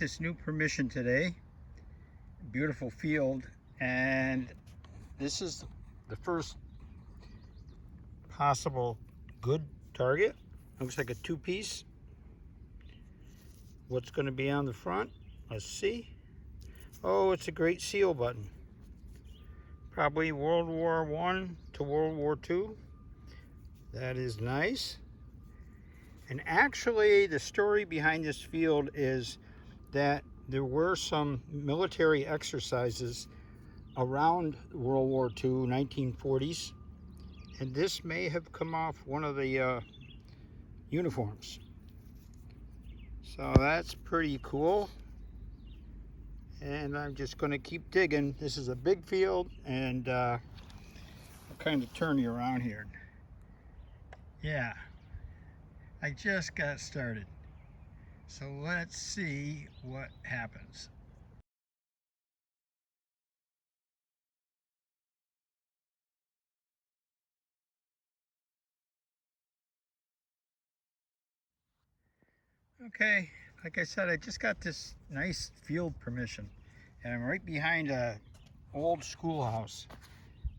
this new permission today. Beautiful field, and this is the first possible good target. Looks like a two-piece. What's going to be on the front? Let's see. Oh, it's a Great Seal button. Probably World War I to World War II. That is nice. And actually, the story behind this field is that there were some military exercises around World War II, 1940s, and this may have come off one of the uniforms. So that's pretty cool. And I'm just going to keep digging. This is a big field, and I'll kind of turn you around here. Yeah, I just got started. So let's see what happens. Okay, like I said, I just got this nice field permission, and I'm right behind a old schoolhouse.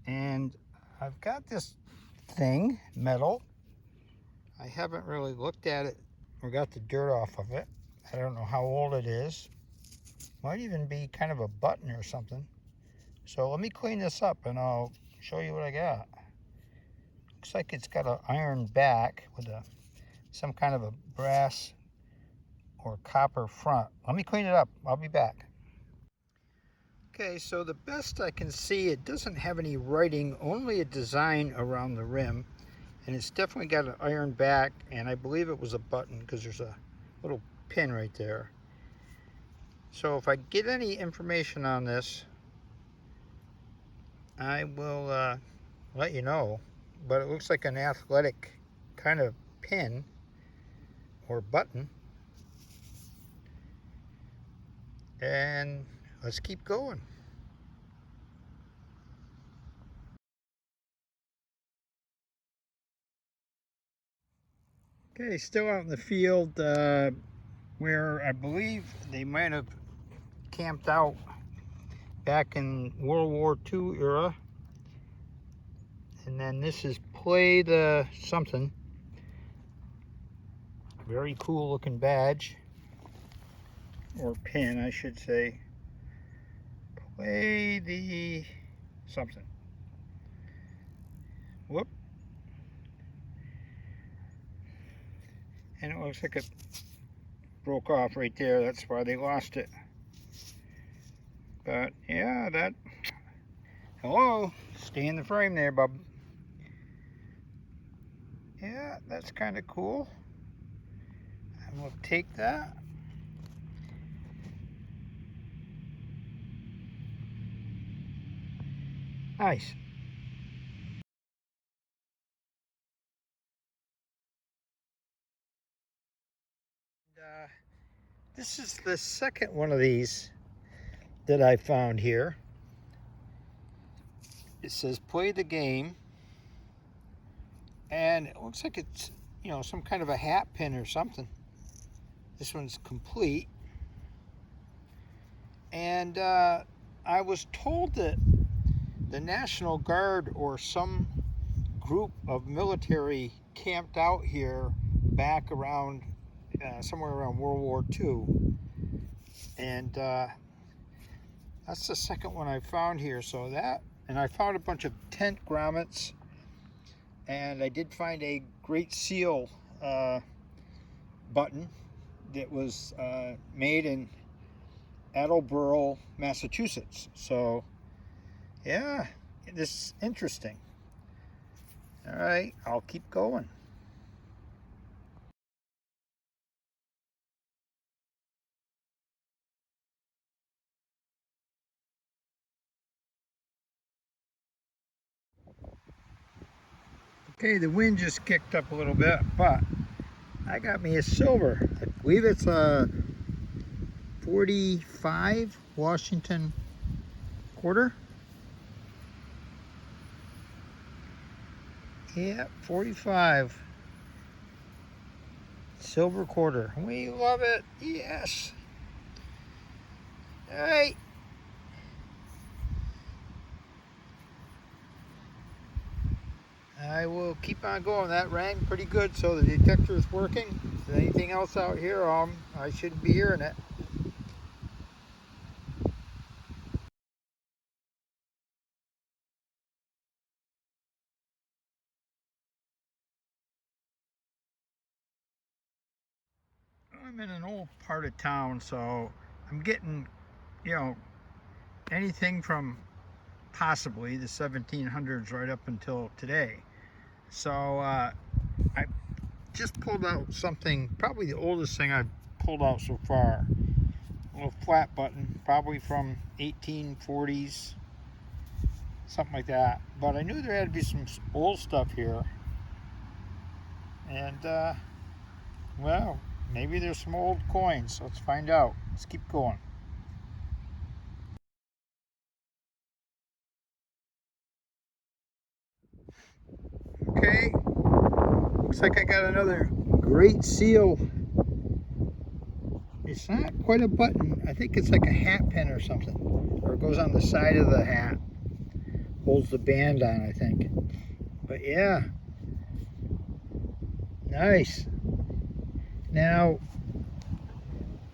And I've got this thing, metal. I haven't really looked at it or got the dirt off of it. I don't know how old it is. Might even be kind of a button or something. So let me clean this up and I'll show you what I got. Looks like it's got an iron back with some kind of a brass or copper front. Let me clean it up. I'll be back. Okay, so the best I can see, it doesn't have any writing, only a design around the rim. And it's definitely got an iron back, and I believe it was a button because there's a little pin right there. So if I get any information on this, I will let you know. But it looks like an athletic kind of pin or button. And let's keep going. Okay, still out in the field where I believe they might have camped out back in World War II era. And then this is Play the something. Very cool looking badge. Or pin, I should say. Play the something. Whoop. And it looks like it broke off right there. That's why they lost it. But yeah, that. Hello. Stay in the frame there, bub. Yeah, that's kind of cool. And we'll take that. Nice. This is the second one of these that I found here. It says play the game, and it looks like it's, you know, some kind of a hat pin or something. This one's complete. And I was told that the National Guard or some group of military camped out here back around somewhere around World War II. And that's the second one I found here. So that, and I found a bunch of tent grommets, and I did find a Great Seal button that was made in Attleboro, Massachusetts. So yeah, this is interesting. All right, I'll keep going. Okay, the wind just kicked up a little bit, but I got me a silver. I believe it's a 45 Washington quarter. Yeah, 45 silver quarter. We love it. Yes. All right. I will keep on going. That rang pretty good, so the detector is working. If there's anything else out here, I shouldn't be hearing it. I'm in an old part of town, so I'm getting, you know, anything from possibly the 1700s right up until today. So I just pulled out something, probably the oldest thing I've pulled out so far. A little flat button, probably from 1840s, something like that. But I knew there had to be some old stuff here. And, well, maybe there's some old coins. Let's find out. Let's keep going. Okay, looks like I got another Great Seal. It's not quite a button. I think it's like a hat pin or something. Or it goes on the side of the hat. Holds the band on, I think. But yeah. Nice. Now,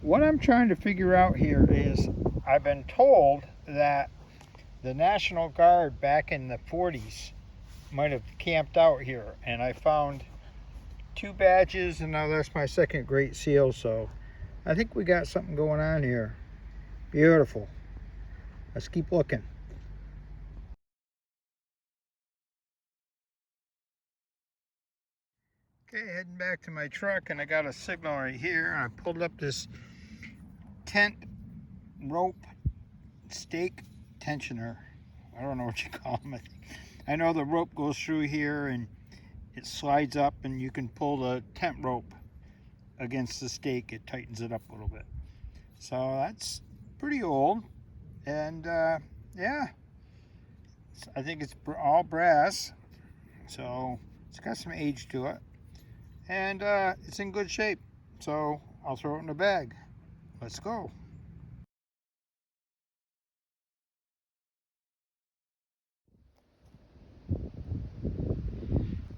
what I'm trying to figure out here is, I've been told that the National Guard back in the 40s might have camped out here, and I found 2 badges, and now that's my second Great Seal, so I think we got something going on here. Beautiful. Let's keep looking. Okay, heading back to my truck, and I got a signal right here, and I pulled up this tent rope stake tensioner. I don't know what you call them. I know the rope goes through here and it slides up, and you can pull the tent rope against the stake. It tightens it up a little bit. So that's pretty old, and yeah, I think it's all brass, so it's got some age to it, and it's in good shape. So I'll throw it in the bag. Let's go.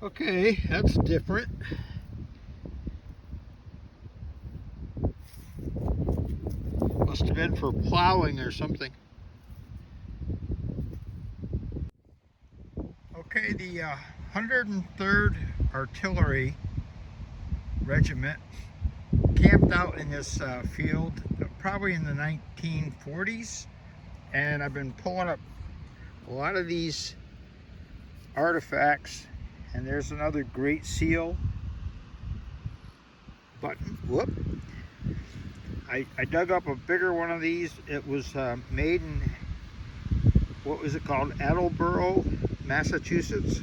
Okay, that's different. Must have been for plowing or something. Okay, the 103rd Artillery Regiment camped out in this field probably in the 1940s, and I've been pulling up a lot of these artifacts, and there's another Great Seal button. Whoop. I dug up a bigger one of these. It was made in, what was it called, Attleboro, Massachusetts.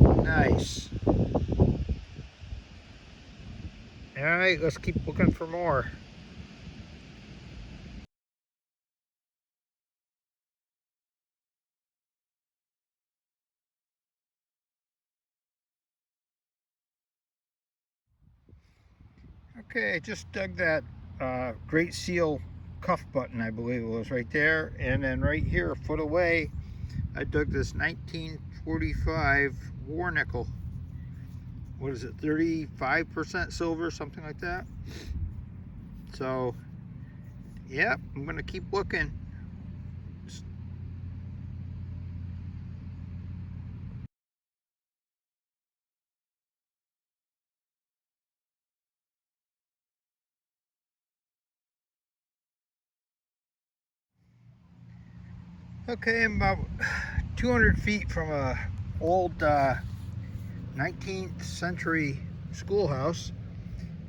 Nice. All right, let's keep looking for more. Okay, I just dug that Great Seal cuff button, I believe it was, right there. And then right here, a foot away, I dug this 1945 war nickel. What is it, 35% silver, something like that? So, yeah, I'm gonna keep looking. Okay, I'm about 200 feet from a old 19th century schoolhouse,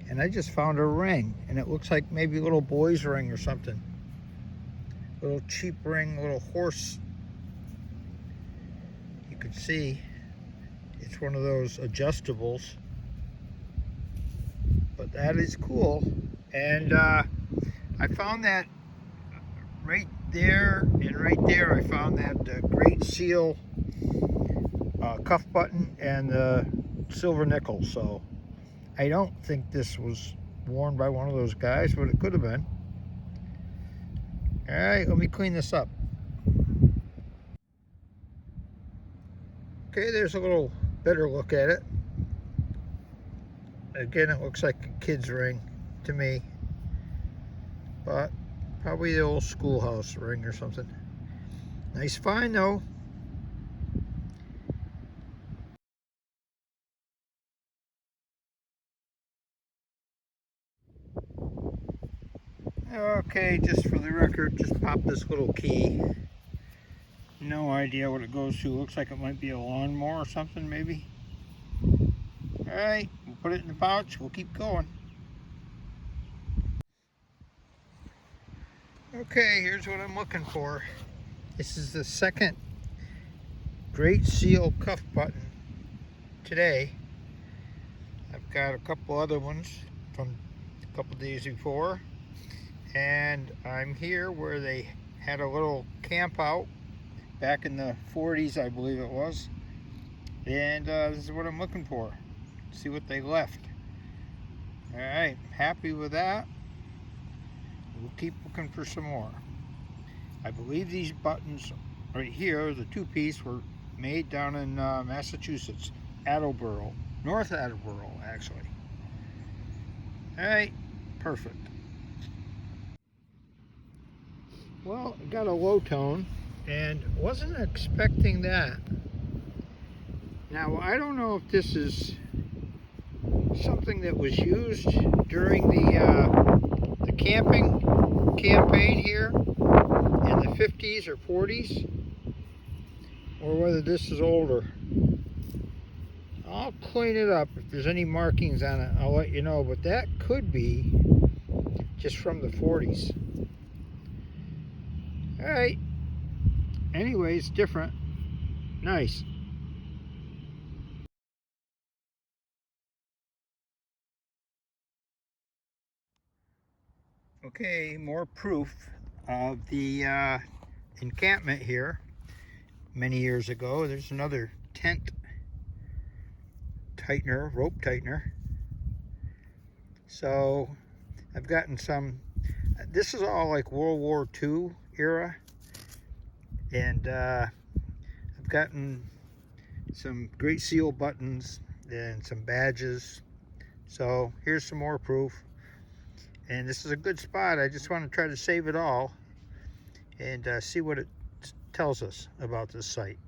and I just found a ring, and it looks like maybe a little boy's ring or something. A little cheap ring, a little horse. You can see it's one of those adjustables, but that is cool. And I found that right there, and right there I found that Great Seal cuff button and the silver nickel. So I don't think this was worn by one of those guys, but it could have been. All right, let me clean this up. Okay, there's a little better look at it. Again, it looks like a kid's ring to me, but probably the old schoolhouse ring or something. Nice find though. Okay, just for the record, just pop this little key. No idea what it goes to. Looks like it might be a lawnmower or something, maybe. Alright, we'll put it in the pouch. We'll keep going. Okay, here's what I'm looking for. This is the second Great Seal cuff button today. I've got a couple other ones from a couple days before. And I'm here where they had a little camp out back in the 40s, I believe it was. And this is what I'm looking for. See what they left. Alright, happy with that. We'll keep looking for some more. I believe these buttons right here, the two-piece, were made down in Massachusetts, Attleboro, North Attleboro actually. Alright, perfect. Well, it got a low tone and wasn't expecting that. Now, I don't know if this is something that was used during the camping campaign here in the 50s or 40s, or whether this is older. I'll clean it up. If there's any markings on it, I'll let you know, but that could be just from the 40s. Alright, anyways, different. Nice. Okay, more proof of the encampment here many years ago. There's another tent tightener, rope tightener. So I've gotten some, this is all like World War II era, and I've gotten some Great Seal buttons and some badges. So here's some more proof, and this is a good spot. I just want to try to save it all and see what it tells us about this site.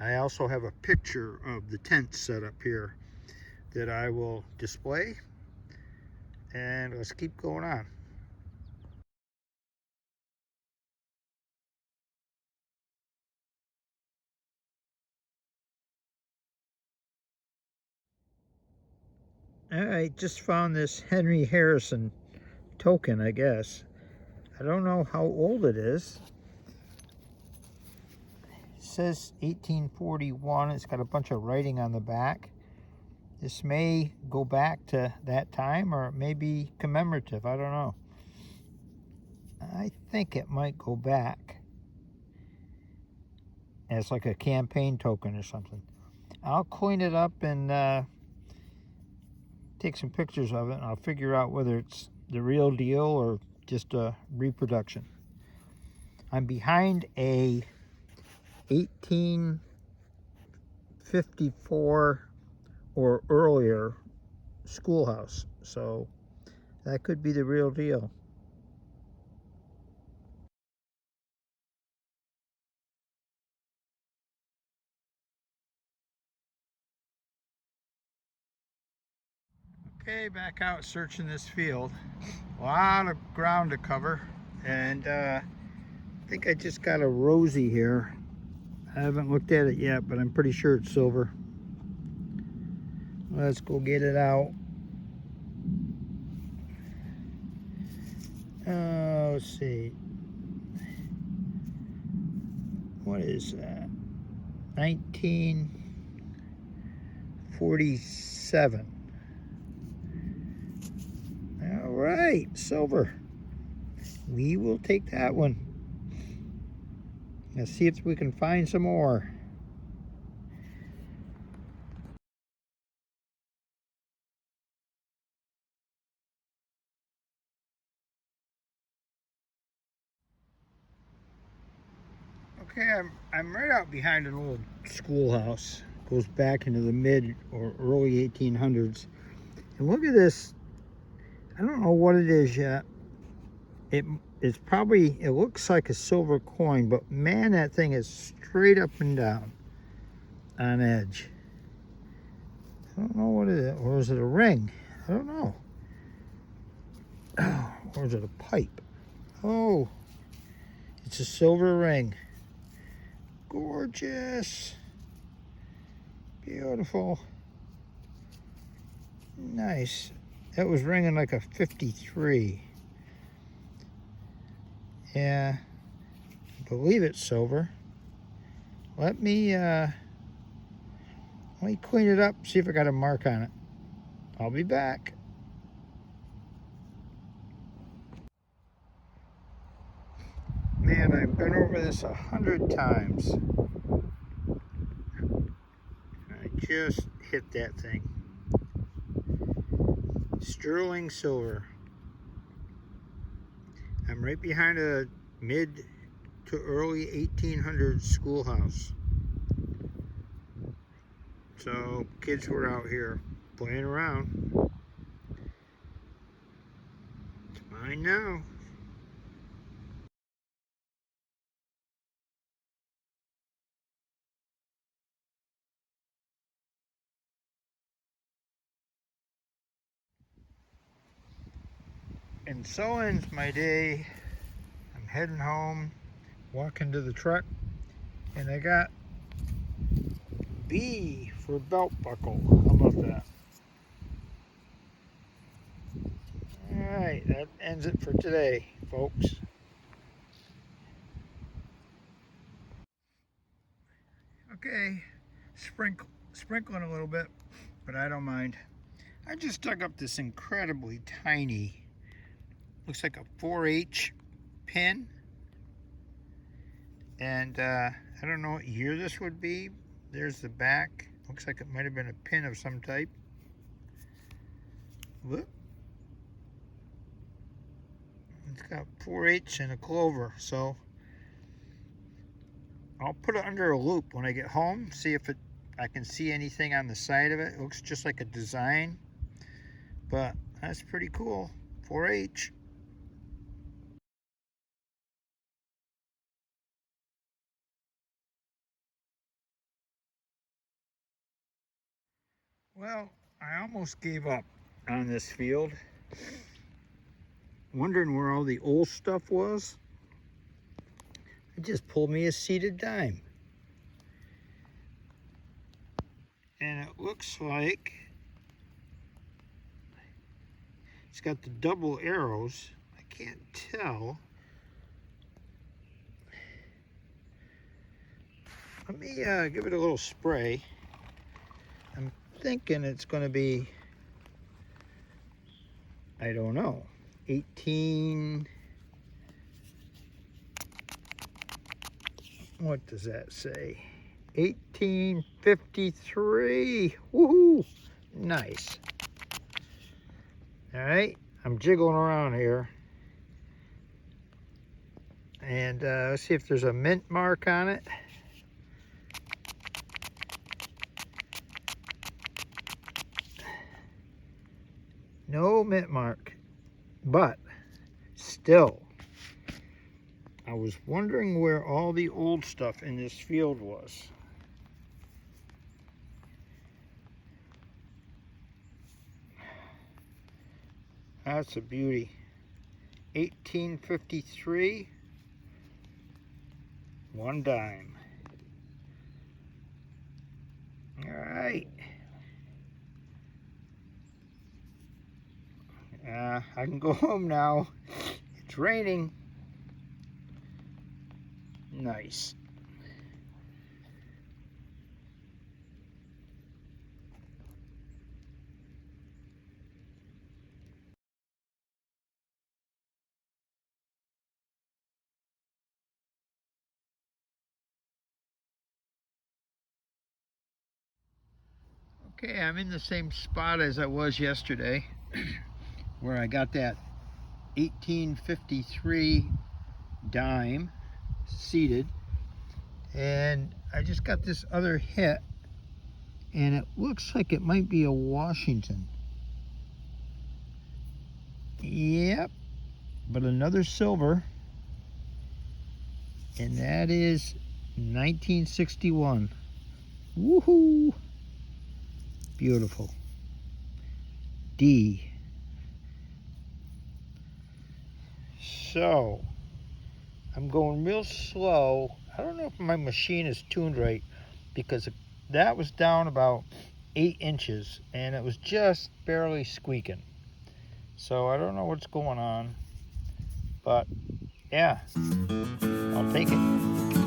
I also have a picture of the tent set up here that I will display, and let's keep going on. I just found this Henry Harrison token, I guess. I don't know how old it is. It says 1841. It's got a bunch of writing on the back. This may go back to that time, or it may be commemorative. I don't know. I think it might go back as like a campaign token or something. I'll clean it up and take some pictures of it, and I'll figure out whether it's the real deal or just a reproduction. I'm behind a 1854 or earlier schoolhouse, so that could be the real deal. Okay, back out searching this field. A lot of ground to cover, and I think I just got a rosy here. I haven't looked at it yet, but I'm pretty sure it's silver. Let's go get it out. Let's see. What is that? 1947. All right, silver. We will take that one. Let's see if we can find some more. Okay, I'm right out behind an old schoolhouse. Goes back into the mid or early 1800s. And look at this. I don't know what it is yet. It's probably, it looks like a silver coin, but man, that thing is straight up and down on edge. I don't know what it is. Or is it a ring? I don't know. Oh, or is it a pipe? Oh, it's a silver ring. Gorgeous. Beautiful. Nice. That was ringing like a 53. Yeah, I believe it's silver. Let me clean it up, see if I got a mark on it. I'll be back. Man, I've been over this 100 times. I just hit that thing. Sterling silver. I'm right behind a mid to early 1800s schoolhouse. So kids were out here playing around. It's mine now. And so ends my day. I'm heading home, walking to the truck, and I got B for belt buckle. How about that? Alright, that ends it for today, folks. Okay, sprinkling a little bit, but I don't mind. I just dug up this incredibly tiny, looks like a 4H pin. And I don't know what year this would be. There's the back. Looks like it might have been a pin of some type. Whoop. It's got 4H and a clover, so I'll put it under a loop when I get home, see if I can see anything on the side of it. It looks just like a design, but that's pretty cool. 4H. Well, I almost gave up on this field, wondering where all the old stuff was. I just pulled me a seated dime. And it looks like it's got the double arrows. I can't tell. Let me give it a little spray. I'm thinking it's going to be, I don't know, 18, what does that say? 1853. Woohoo! Nice. All right, I'm jiggling around here. And let's see if there's a mint mark on it. No mint mark, but still, I was wondering where all the old stuff in this field was. That's a beauty. 1853, 1 dime. All right. I can go home now. It's raining. Nice. Okay, I'm in the same spot as I was yesterday, where I got that 1853 dime seated. And I just got this other hit, and it looks like it might be a Washington. Yep, but another silver, and that is 1961. Woohoo! Beautiful. D. So, I'm going real slow. I don't know if my machine is tuned right, because that was down about 8 inches and it was just barely squeaking. So I don't know what's going on, but yeah, I'll take it.